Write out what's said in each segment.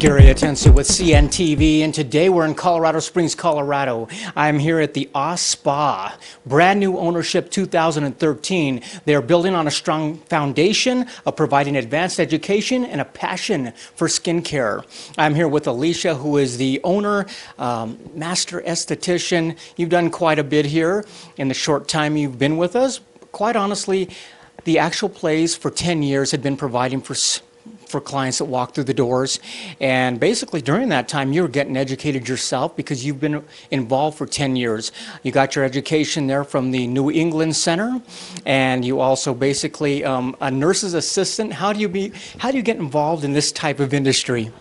Gary Atensi with CNTV, and today we're in Colorado Springs, Colorado. I'm here at the AahSpa, brand new ownership 2013. They are building on a strong foundation of providing advanced education and a passion for skincare. I'm here with Alicia, who is the owner, master esthetician. You've done quite a bit here in the short time you've been with us. Quite honestly, the actual place for 10 years had been providing for clients that walk through the doors, and basically during that time you were getting educated yourself because you've been involved for 10 years. You got your education there from the New England Center, and you also basically a nurse's assistant. How do you get involved in this type of industry?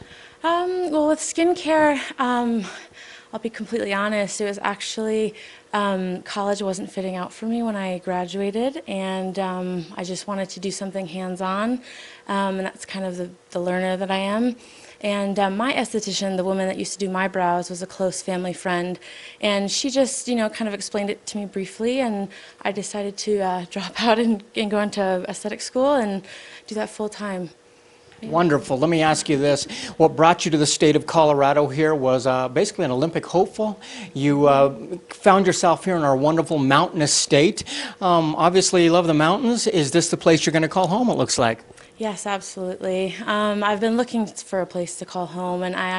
Well, with skincare, I'll be completely honest, it was actually college wasn't fitting out for me when I graduated, and I just wanted to do something hands-on, and that's kind of the learner that I am. And my esthetician, the woman that used to do my brows, was a close family friend, and she just, kind of explained it to me briefly, and I decided to drop out and go into aesthetic school and do that full-time. Wonderful. Let me ask you this. What brought you to the state of Colorado here was basically an Olympic hopeful. You found yourself here in our wonderful mountainous state. Obviously, you love the mountains. Is this the place you're going to call home, it looks like? Yes, absolutely. I've been looking for a place to call home, and I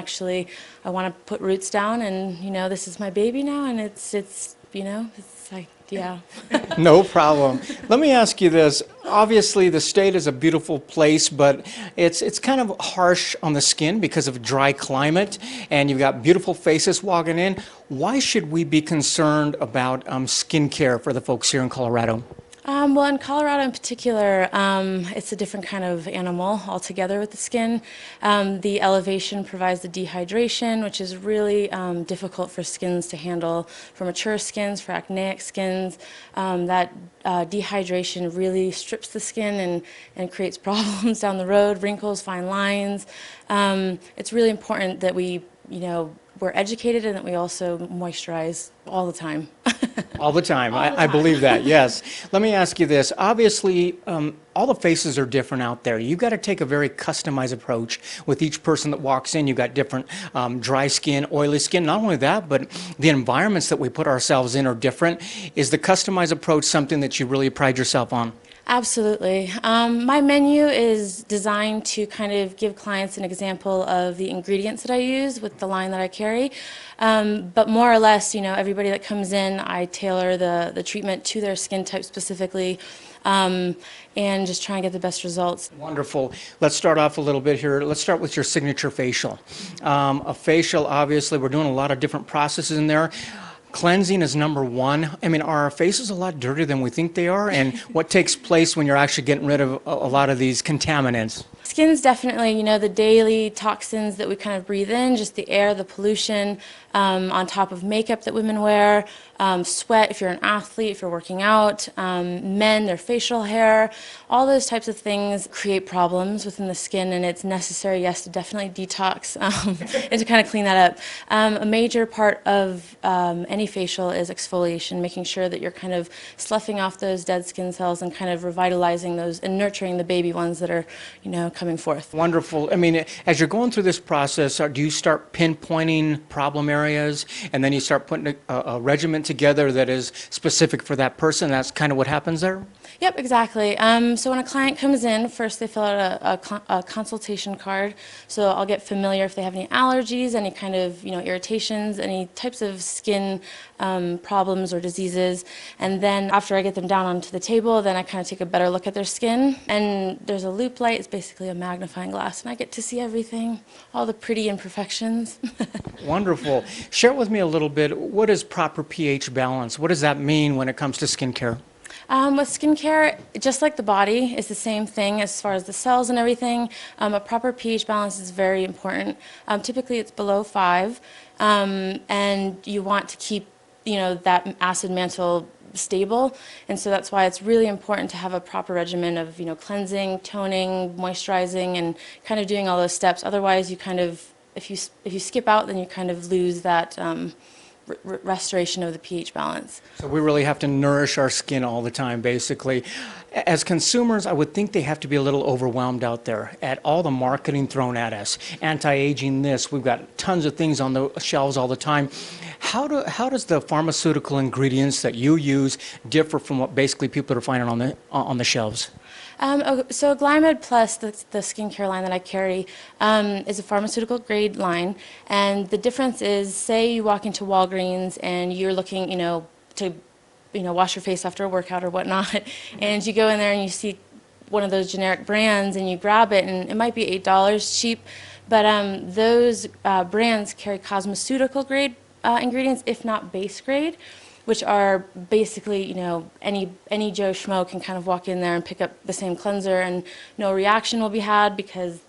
want to put roots down, and, this is my baby now, and it's like, yeah. No problem. Let me ask you this. Obviously, the state is a beautiful place, but it's kind of harsh on the skin because of dry climate, and you've got beautiful faces walking in. Why should we be concerned about skin care for the folks here in Colorado? Well, in Colorado in particular, it's a different kind of animal altogether with the skin. The elevation provides the dehydration, which is really difficult for skins to handle. For mature skins, for acneic skins, that dehydration really strips the skin and creates problems down the road, wrinkles, fine lines. It's really important that we're educated and that we also moisturize all the time. All the time. I believe that, yes. Let me ask you this. Obviously, all the faces are different out there. You've got to take a very customized approach with each person that walks in. You've got different dry skin, oily skin. Not only that, but the environments that we put ourselves in are different. Is the customized approach something that you really pride yourself on? Absolutely. My menu is designed to kind of give clients an example of the ingredients that I use with the line that I carry. But more or less, everybody that comes in, I tailor the treatment to their skin type specifically, and just try and get the best results. Wonderful. Let's start off a little bit here. Let's start with your signature facial. A facial, obviously, we're doing a lot of different processes in there. Cleansing is number one. I mean, are our faces a lot dirtier than we think they are? And what takes place when you're actually getting rid of a lot of these contaminants? Skin's definitely, the daily toxins that we kind of breathe in, just the air, the pollution, on top of makeup that women wear, sweat if you're an athlete, if you're working out, men, their facial hair, all those types of things create problems within the skin, and it's necessary, yes, to definitely detox and to kind of clean that up. A major part of any facial is exfoliation, making sure that you're kind of sloughing off those dead skin cells and kind of revitalizing those and nurturing the baby ones that are, coming forth. Wonderful. I mean, as you're going through this process, do you start pinpointing problem areas, and then you start putting a regimen together that is specific for that person? That's kind of what happens there? Yep, exactly. So when a client comes in, first they fill out a consultation card. So I'll get familiar if they have any allergies, any kind of irritations, any types of skin problems or diseases. And then after I get them down onto the table, then I kind of take a better look at their skin. And there's a loop light. It's basically a magnifying glass, and I get to see everything, all the pretty imperfections. Wonderful. Share with me a little bit, what is proper pH balance? What does that mean when it comes to skincare? With skincare, just like the body, it's the same thing as far as the cells and everything. A proper pH balance is very important. Typically, it's below 5, and you want to keep, that acid mantle stable, and so that's why it's really important to have a proper regimen of cleansing, toning, moisturizing, and kind of doing all those steps. Otherwise, you kind of if you skip out, then you kind of lose that restoration of the pH balance. So we really have to nourish our skin all the time, basically. As consumers, I would think they have to be a little overwhelmed out there at all the marketing thrown at us. Anti-aging this, we've got tons of things on the shelves all the time. How does the pharmaceutical ingredients that you use differ from what basically people are finding on the shelves? So Glymed Plus, the skincare line that I carry, is a pharmaceutical grade line, and the difference is, say you walk into Walgreens and you're looking, to, wash your face after a workout or whatnot, and you go in there and you see one of those generic brands and you grab it, and it might be $8 cheap, but those brands carry cosmeceutical grade ingredients, if not base grade, which are basically, any Joe Schmo can kind of walk in there and pick up the same cleanser and no reaction will be had because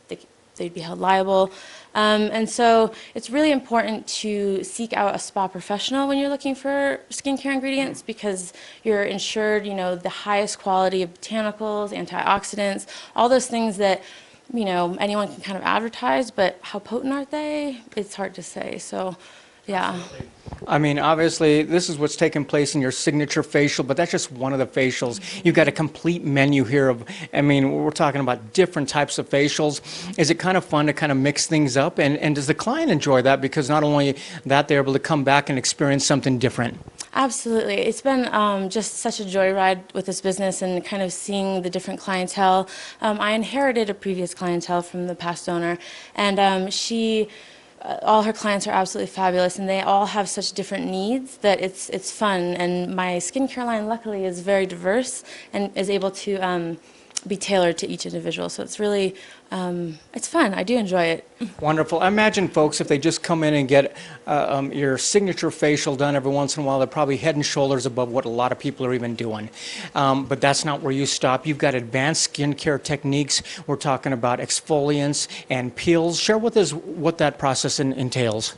they'd be held liable. And so it's really important to seek out a spa professional when you're looking for skincare ingredients because you're ensured, the highest quality of botanicals, antioxidants, all those things that, anyone can kind of advertise, but how potent are they? It's hard to say. So, yeah. I mean, obviously, this is what's taking place in your signature facial, but that's just one of the facials. You've got a complete menu here of, we're talking about different types of facials. Is it kind of fun to kind of mix things up? And does the client enjoy that? Because not only that, they're able to come back and experience something different. Absolutely. It's been just such a joyride with this business and kind of seeing the different clientele. I inherited a previous clientele from the past owner, and all her clients are absolutely fabulous, and they all have such different needs that it's fun. And my skincare line, luckily, is very diverse and is able to be tailored to each individual. So it's really, it's fun. I do enjoy it. Wonderful. I imagine, folks, if they just come in and get your signature facial done every once in a while, they're probably head and shoulders above what a lot of people are even doing. But that's not where you stop. You've got advanced skincare techniques. We're talking about exfoliants and peels. Share with us what that process entails.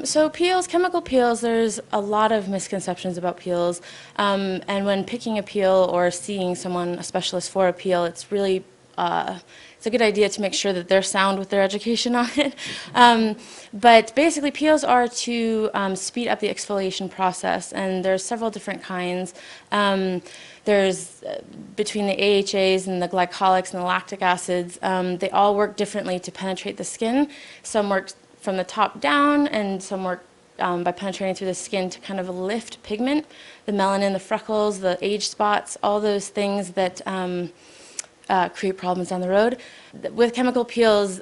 So peels, chemical peels, there's a lot of misconceptions about peels. And when picking a peel or seeing someone, a specialist for a peel, it's really it's a good idea to make sure that they're sound with their education on it. But basically, peels are to speed up the exfoliation process, and there's several different kinds. There's between the AHAs and the glycolics and the lactic acids, they all work differently to penetrate the skin. Some work from the top down, and some work by penetrating through the skin to kind of lift pigment, the melanin, the freckles, the age spots, all those things that create problems down the road. With chemical peels,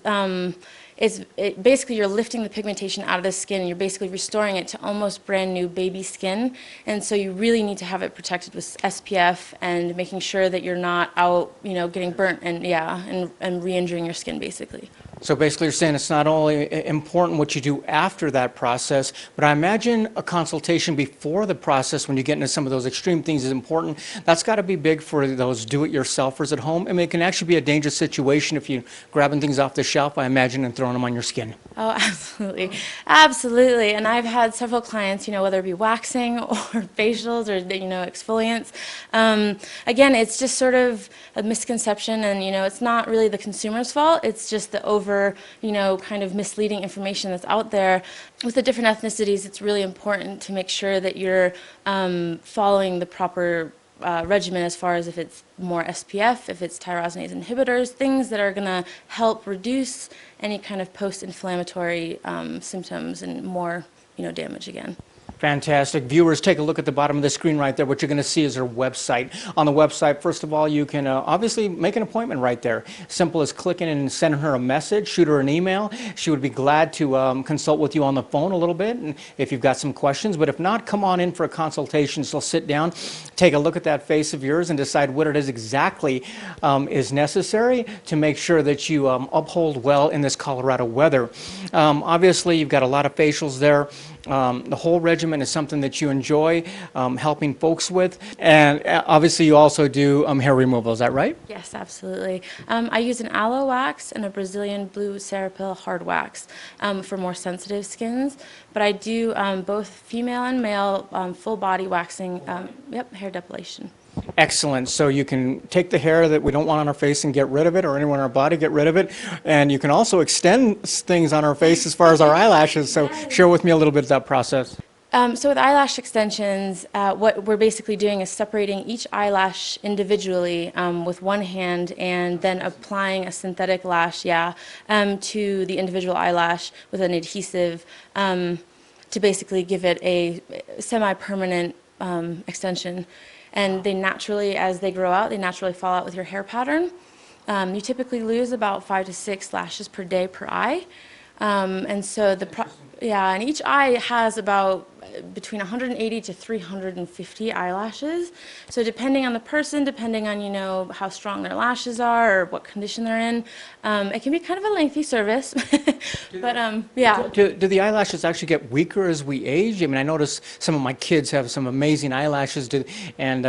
basically you're lifting the pigmentation out of the skin, and you're basically restoring it to almost brand new baby skin. And so you really need to have it protected with SPF and making sure that you're not out, getting burnt and re-injuring your skin basically. So basically you're saying it's not only important what you do after that process, but I imagine a consultation before the process when you get into some of those extreme things is important. That's got to be big for those do-it-yourselfers at home. It can actually be a dangerous situation if you're grabbing things off the shelf, I imagine, and throwing them on your skin. Oh, absolutely. Absolutely. And I've had several clients, whether it be waxing or facials or, exfoliants. Again, it's just sort of a misconception, and, it's not really the consumer's fault. It's just the kind of misleading information that's out there. With the different ethnicities, it's really important to make sure that you're following the proper regimen as far as if it's more SPF, if it's tyrosinase inhibitors, things that are going to help reduce any kind of post-inflammatory symptoms and more, damage again. Fantastic. Viewers, take a look at the bottom of the screen right there. What you're going to see is her website. On the website, first of all, you can obviously make an appointment right there. Simple as clicking and sending her a message, shoot her an email. She would be glad to consult with you on the phone a little bit and if you've got some questions. But if not, come on in for a consultation. So sit down, take a look at that face of yours and decide what it is exactly is necessary to make sure that you uphold well in this Colorado weather. Obviously, you've got a lot of facials there. The whole regimen is something that you enjoy helping folks with, and obviously you also do hair removal, is that right? Yes, absolutely. I use an aloe wax and a Brazilian blue Serapil hard wax for more sensitive skins, but I do both female and male full body waxing, hair depilation. Excellent. So you can take the hair that we don't want on our face and get rid of it, or anywhere on our body, get rid of it. And you can also extend things on our face as far as our eyelashes. So share with me a little bit of that process. So with eyelash extensions, what we're basically doing is separating each eyelash individually with one hand and then applying a synthetic lash, to the individual eyelash with an adhesive to basically give it a semi-permanent extension. And they naturally, as they grow out, they naturally fall out with your hair pattern. You typically lose about 5 to 6 lashes per day per eye. And so and each eye has about between 180 to 350 eyelashes. So depending on the person, depending on, how strong their lashes are or what condition they're in, it can be kind of a lengthy service. But yeah. Do the eyelashes actually get weaker as we age? I mean, I notice some of my kids have some amazing eyelashes, and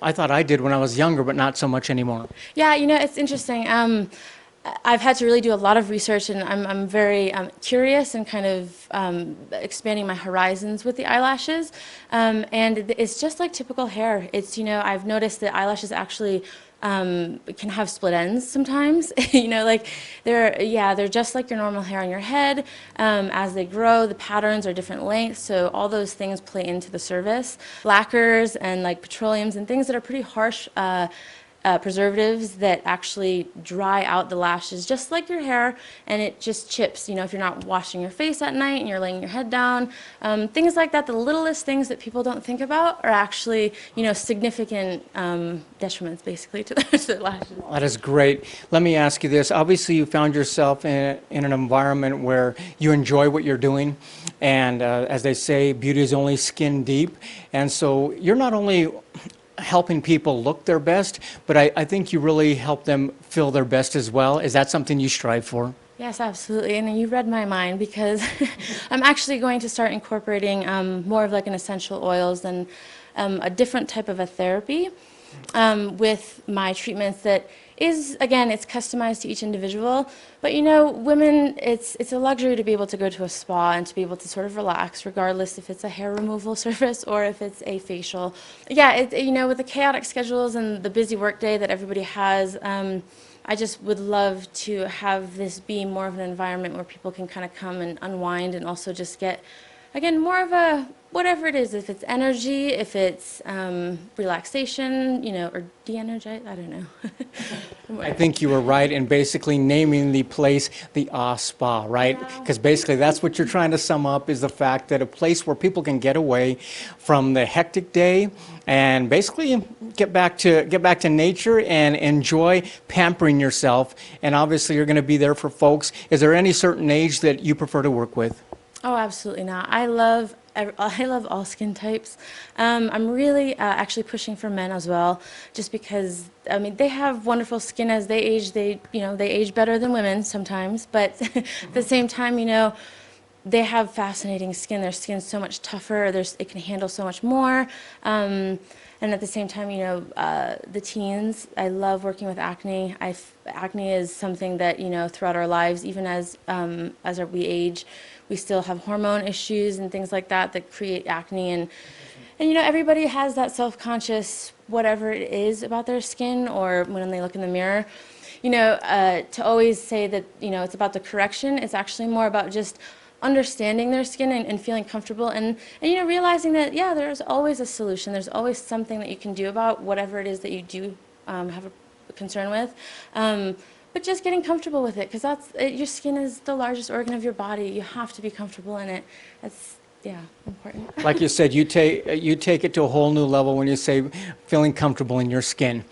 I thought I did when I was younger, but not so much anymore. Yeah, it's interesting. I've had to really do a lot of research, and I'm very curious and kind of expanding my horizons with the eyelashes. And it's just like typical hair. It's, I've noticed that eyelashes actually can have split ends sometimes. Like they're just like your normal hair on your head. As they grow, the patterns are different lengths, so all those things play into the service. Lacquers and like petroleums and things that are pretty harsh preservatives that actually dry out the lashes just like your hair, and it just chips, if you're not washing your face at night and you're laying your head down. Things like that, the littlest things that people don't think about are actually, significant detriments basically to the lashes. That is great. Let me ask you this. Obviously, you found yourself in an environment where you enjoy what you're doing, and as they say, beauty is only skin deep. And so you're not only helping people look their best, but I think you really help them feel their best as well. Is that something you strive for? Yes, absolutely. And you read my mind, because I'm actually going to start incorporating more of like an essential oils and a different type of a therapy with my treatments that is, again, it's customized to each individual. But women, it's a luxury to be able to go to a spa and to be able to sort of relax, regardless if it's a hair removal service or if it's a facial. Yeah, with the chaotic schedules and the busy workday that everybody has, I just would love to have this be more of an environment where people can kind of come and unwind and also just get, again, more of a, whatever it is, if it's energy, if it's relaxation, or de-energize, I don't know. I think you were right in basically naming the place the Spa, right? Because basically that's what you're trying to sum up, is the fact that a place where people can get away from the hectic day and basically get back to nature and enjoy pampering yourself. And obviously you're going to be there for folks. Is there any certain age that you prefer to work with? Oh, absolutely not. I love all skin types. I'm really actually pushing for men as well, just because, they have wonderful skin as they age. They age better than women sometimes, but at the same time, they have fascinating skin. Their skin's so much tougher. It can handle so much more. And at the same time, the teens, I love working with acne. Acne is something that, throughout our lives, even as we age, we still have hormone issues and things like that create acne. And everybody has that self-conscious whatever it is about their skin, or when they look in the mirror. To always say that, it's about the correction, it's actually more about just understanding their skin and feeling comfortable and realizing that, there's always a solution. There's always something that you can do about whatever it is that you do have a concern with. But just getting comfortable with it, because your skin is the largest organ of your body. You have to be comfortable in it. That's important. Like you said, you take it to a whole new level when you say feeling comfortable in your skin.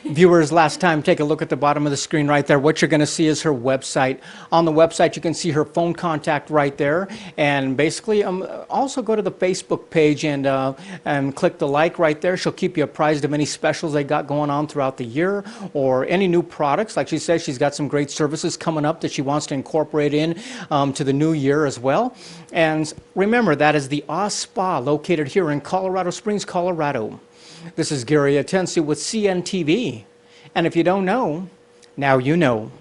Viewers, last time, take a look at the bottom of the screen right there. What you're going to see is her website. On the website, you can see her phone contact right there. And basically, also go to the Facebook page and click the like right there. She'll keep you apprised of any specials they got going on throughout the year, or any new products. Like she says, she's got some great services coming up that she wants to incorporate in to the new year as well. And remember, that is the Spa, located here in Colorado Springs, Colorado. This is Gary Atensi with CNTV. And if you don't know, now you know.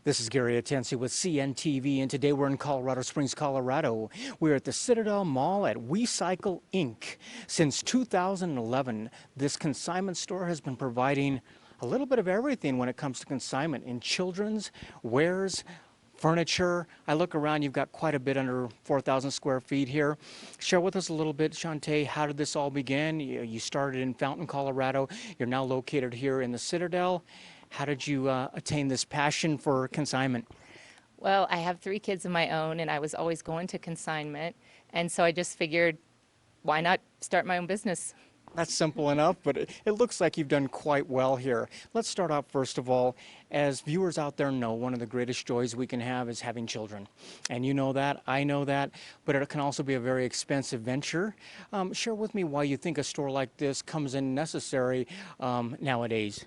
This is Gary Atensi with CNTV, and today we're in Colorado Springs, Colorado. We're at the Citadel Mall at WeCycle Inc. Since 2011, this consignment store has been providing a little bit of everything when it comes to consignment in children's, wares, furniture. I look around, you've got quite a bit under 4,000 square feet here. Share with us a little bit, Shantae, how did this all begin? You started in Fountain, Colorado. You're now located here in the Citadel. How did you attain this passion for consignment? Well, I have 3 kids of my own, and I was always going to consignment. And so I just figured, why not start my own business? That's simple enough, but it looks like you've done quite well here. Let's start off, first of all, as viewers out there know, one of the greatest joys we can have is having children. And you know that, I know that, but it can also be a very expensive venture. Share with me why you think a store like this comes in necessary nowadays.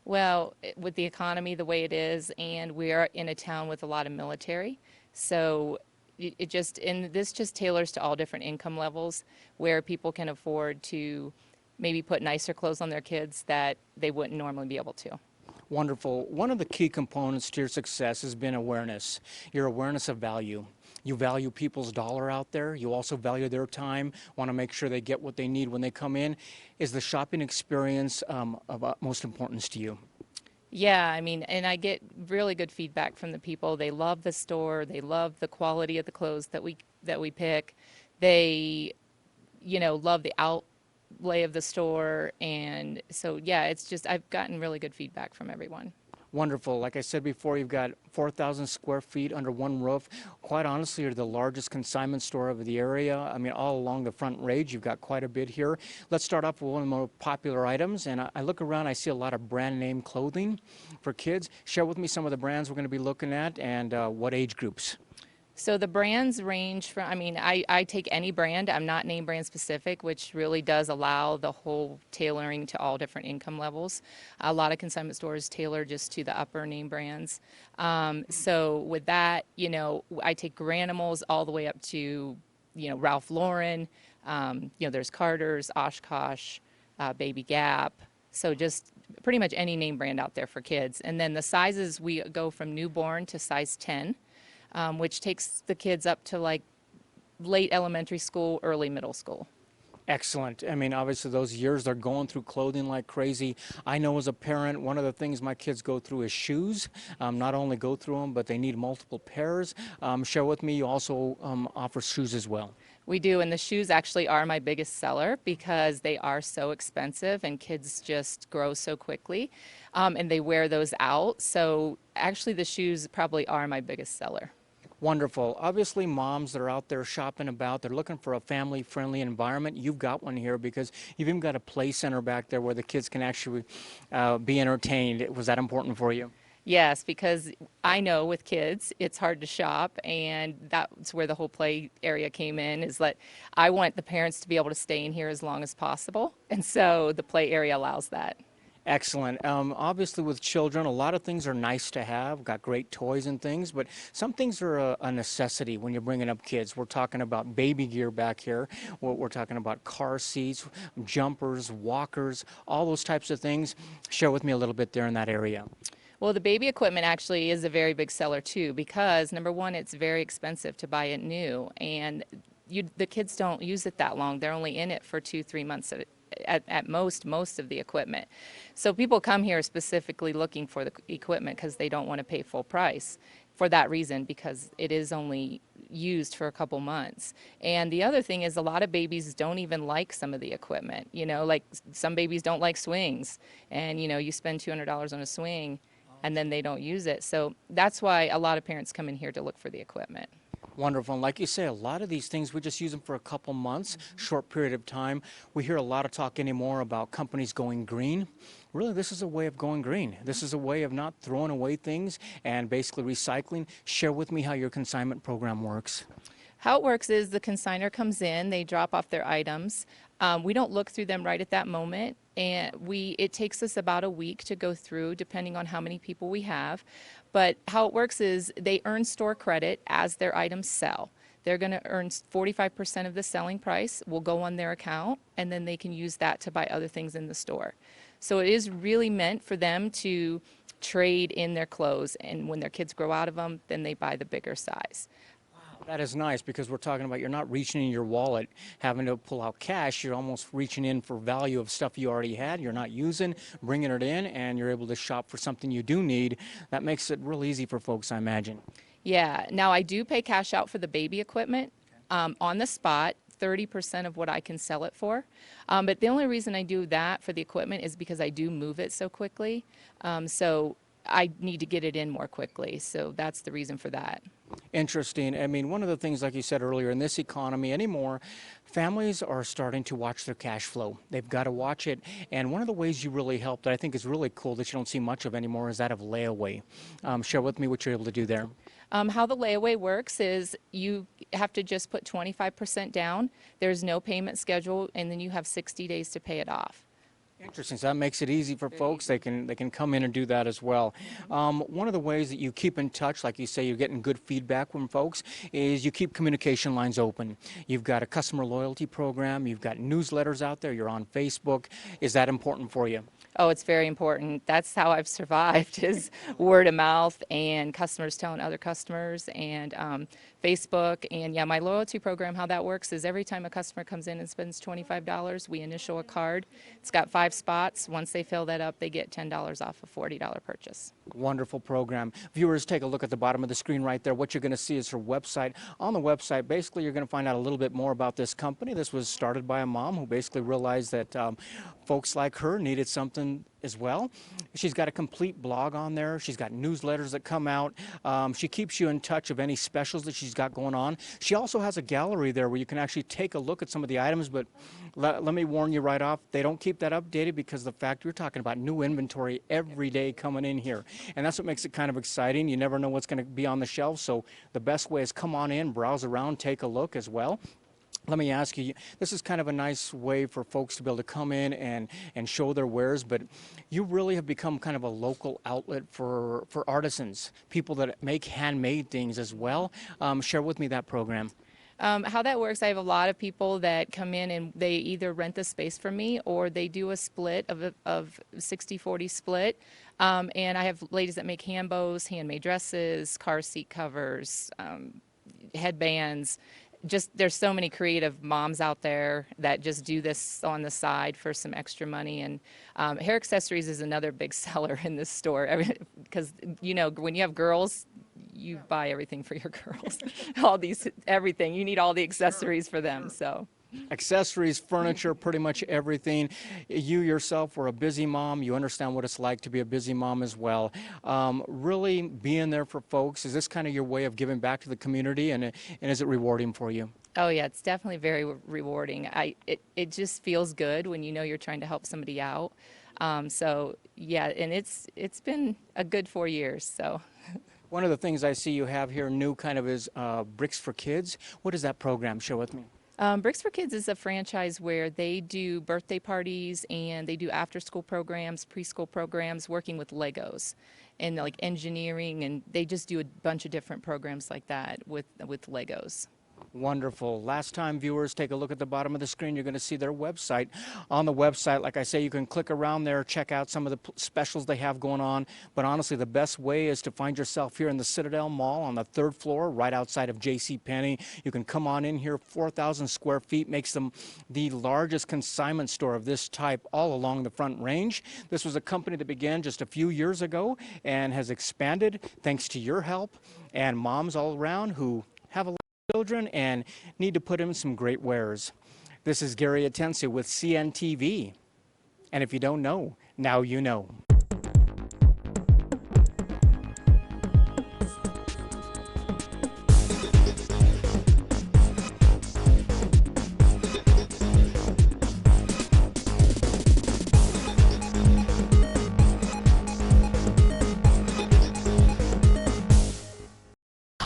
Well, with the economy the way it is, and we are in a town with a lot of military, so this just tailors to all different income levels where people can afford to maybe put nicer clothes on their kids that they wouldn't normally be able to. Wonderful. One of the key components to your success has been awareness, your awareness of value. You value people's dollar out there. You also value their time, want to make sure they get what they need when they come in. Is the shopping experience of utmost importance to you? Yeah, I mean, and I get really good feedback from the people. They love the store. They love the quality of the clothes that we pick. They, love the outlay of the store, and so yeah, it's just I've gotten really good feedback from everyone. Wonderful. Like I said before, you've got 4,000 square feet under one roof. Quite honestly, you're the largest consignment store of the area. I mean, all along the front range, you've got quite a bit here. Let's start off with one of the more popular items. And I look around, I see a lot of brand name clothing for kids. Share with me some of the brands we're going to be looking at and what age groups. So the brands range from, I take any brand. I'm not name brand specific, which really does allow the whole tailoring to all different income levels. A lot of consignment stores tailor just to the upper name brands. So with that, I take Garanimals all the way up to, Ralph Lauren. There's Carter's, Oshkosh, Baby Gap. So just pretty much any name brand out there for kids. And then the sizes, we go from newborn to size 10. Which takes the kids up to like late elementary school, early middle school. Excellent. I mean, obviously those years they're going through clothing like crazy. I know as a parent, one of the things my kids go through is shoes. Not only go through them, but they need multiple pairs. Share with me, you also offer shoes as well. We do, and the shoes actually are my biggest seller because they are so expensive and kids just grow so quickly, and they wear those out. So actually the shoes probably are my biggest seller. Wonderful. Obviously, moms that are out there shopping about, they're looking for a family-friendly environment. You've got one here because you've even got a play center back there where the kids can actually be entertained. Was that important for you? Yes, because I know with kids, it's hard to shop, and that's where the whole play area came in, is that I want the parents to be able to stay in here as long as possible, and so the play area allows that. Excellent. Obviously, with children, a lot of things are nice to have, got great toys and things, but some things are a necessity when you're bringing up kids. We're talking about baby gear back here. We're talking about car seats, jumpers, walkers, all those types of things. Share with me a little bit there in that area. Well, the baby equipment actually is a very big seller too, because number one, it's very expensive to buy it new, and the kids don't use it that long. They're only in it for 2-3 months at most of the equipment. So people come here specifically looking for the equipment because they don't want to pay full price for that reason, because it is only used for a couple months. And the other thing is a lot of babies don't even like some of the equipment. Like some babies don't like swings, and you spend $200 on a swing and then they don't use it. So that's why a lot of parents come in here to look for the equipment. Wonderful. And like you say, a lot of these things, we just use them for a couple months, short period of time. We hear a lot of talk anymore about companies going green. Really, this is a way of going green. This is a way of not throwing away things and basically recycling. Share with me how your consignment program works. How it works is the consignor comes in, they drop off their items. We don't look through them right at that moment, and it takes us about a week to go through, depending on how many people we have. But how it works is they earn store credit as their items sell. They're going to earn 45% of the selling price will go on their account, and then they can use that to buy other things in the store. So it is really meant for them to trade in their clothes, and when their kids grow out of them, then they buy the bigger size. That is nice, because we're talking about you're not reaching in your wallet, having to pull out cash. You're almost reaching in for value of stuff you already had, you're not using, bringing it in, and you're able to shop for something you do need. That makes it real easy for folks, I imagine. Yeah, now I do pay cash out for the baby equipment on the spot. 30% of what I can sell it for. But the only reason I do that for the equipment is because I do move it so quickly. So I need to get it in more quickly. So that's the reason for that. Interesting. I mean, one of the things, like you said earlier, in this economy anymore, families are starting to watch their cash flow. They've got to watch it. And one of the ways you really help that I think is really cool that you don't see much of anymore is that of layaway. Share with me what you're able to do there. How the layaway works is you have to just put 25% down. There's no payment schedule, and then you have 60 days to pay it off. Interesting. So that makes it easy for folks. They can come in and do that as well. One of the ways that you keep in touch, like you say, you're getting good feedback from folks, is you keep communication lines open. You've got a customer loyalty program. You've got newsletters out there. You're on Facebook. Is that important for you? Oh, it's very important. That's how I've survived, is word of mouth and customers telling other customers, and Facebook. And yeah, my loyalty program, how that works is every time a customer comes in and spends $25, we initial a card. It's got 5 spots. Once they fill that up, they get $10 off a $40 purchase. Wonderful program. Viewers, take a look at the bottom of the screen right there. What you're going to see is her website. On the website, basically, you're going to find out a little bit more about this company. This was started by a mom who basically realized that folks like her needed something as well. She's got a complete blog on there. She's got newsletters that come out. She keeps you in touch of any specials that she's got going on. She also has a gallery there where you can actually take a look at some of the items, but let me warn you right off, they don't keep that updated because of the fact we're talking about new inventory every day coming in here. And that's what makes it kind of exciting. You never know what's going to be on the shelf, so the best way is come on in, browse around, take a look as well. Let me ask you, this is kind of a nice way for folks to be able to come in and show their wares, but you really have become kind of a local outlet for artisans, people that make handmade things as well. Share with me that program. How that works, I have a lot of people that come in and they either rent the space from me or they do a split of 60-40 split. And I have ladies that make hand bows, handmade dresses, car seat covers, headbands. Just there's so many creative moms out there that just do this on the side for some extra money. And hair accessories is another big seller in this store, because you know, when you have girls, you buy everything for your girls. Everything, you need all the accessories for them. So accessories, furniture, pretty much everything. You yourself were a busy mom. You understand what it's like to be a busy mom as well. Really being there for folks, is this kind of your way of giving back to the community, and is it rewarding for you? Oh yeah, it's definitely very rewarding. It just feels good when you know you're trying to help somebody out. So yeah, and it's been a good 4 years. So. One of the things I see you have here new kind of is Bricks for Kids. What is that program? Share with me. Bricks for Kids is a franchise where they do birthday parties and they do after-school programs, preschool programs, working with Legos and like engineering, and they just do a bunch of different programs like that with Legos. Wonderful. Last time, viewers, take a look at the bottom of the screen. You're going to see their website. On the website, like I say, you can click around there, check out some of the specials they have going on. But honestly, the best way is to find yourself here in the Citadel Mall on the 3rd floor, right outside of JCPenney. You can come on in here. 4,000 square feet makes them the largest consignment store of this type all along the Front Range. This was a company that began just a few years ago and has expanded thanks to your help and moms all around who have a children and need to put in some great wares. This is Gary Atencio with CNTV. And if you don't know, now you know.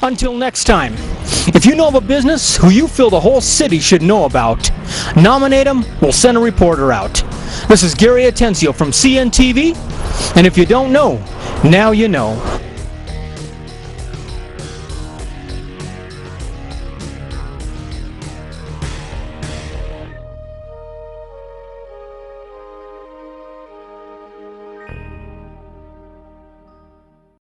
Until next time, if you know of a business who you feel the whole city should know about, nominate them, we'll send a reporter out. This is Gary Atencio from CNTV, and if you don't know, now you know.